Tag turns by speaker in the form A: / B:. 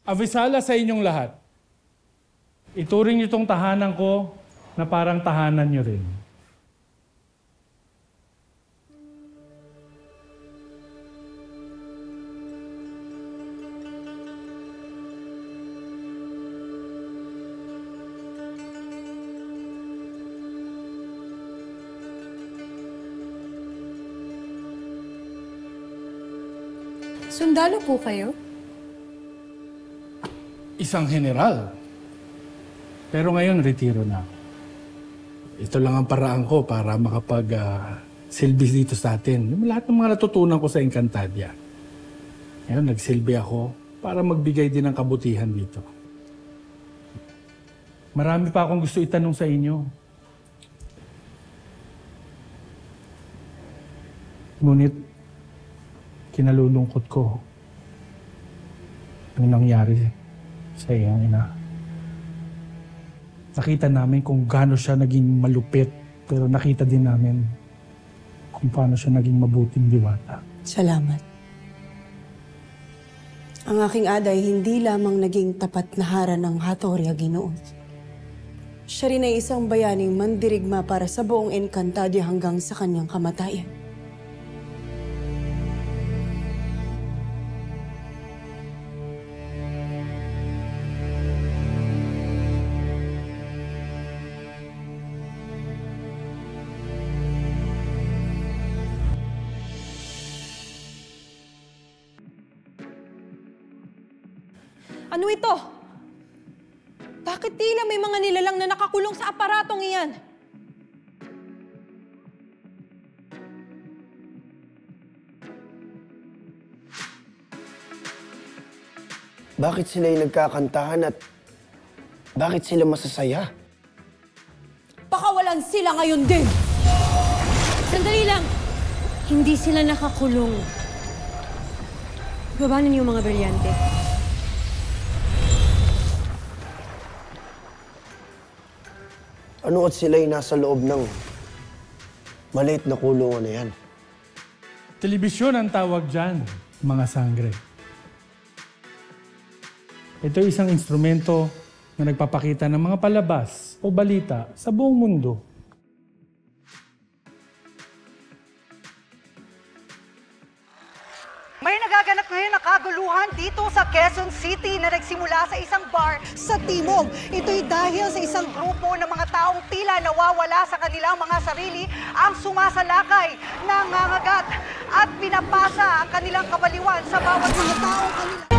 A: Avisala sa inyong lahat. Ituring niyo itong tahanan ko na parang tahanan niyo rin.
B: Sundalo po kayo?
A: Isang general. Pero ngayon, retiro na ako. Ito lang ang paraan ko para makapag-silbi dito sa atin. Lahat ng mga natutunan ko sa Encantadia. Ngayon, nagsilbi ako para magbigay din ng kabutihan dito. Marami pa akong gusto itanong sa inyo. Ngunit, kinalulungkot ko ang nangyari sa iyong ina. Nakita namin kung gaano siya naging malupit, pero nakita din namin kung paano siya naging mabuting diwata.
B: Salamat. Ang aking aday hindi lamang naging tapat na harang ng Hattorya, Ginoon. Siya rin ay isang bayaning mandirigma para sa buong Encantadia hanggang sa kanyang kamatayan.
C: Ano ito? Bakit tila may mga nilalang na nakakulong sa aparatong iyan?
D: Bakit sila yung nagkakantahan at bakit sila masasaya?
C: Pakawalan sila ngayon din!
E: Sandali lang! Hindi sila nakakulong. Baba ninyo yung mga brilyante.
D: Ano at sila'y nasa loob ng maliit na kulungan na yan?
A: Telebisyon ang tawag dyan, mga sangre. Ito ay isang instrumento na nagpapakita ng mga palabas o balita sa buong mundo.
F: May nagaganap ngayon na kaguluhan dito sa Quezon City na nagsimula sa isang bar sa Timog. Ito'y dahil sa isang grupo ng mga taong tila nawawala sa kanilang mga sarili ang sumasalakay, nangangagat at pinapasa ang kanilang kabaliwan sa bawat mga taong kanila.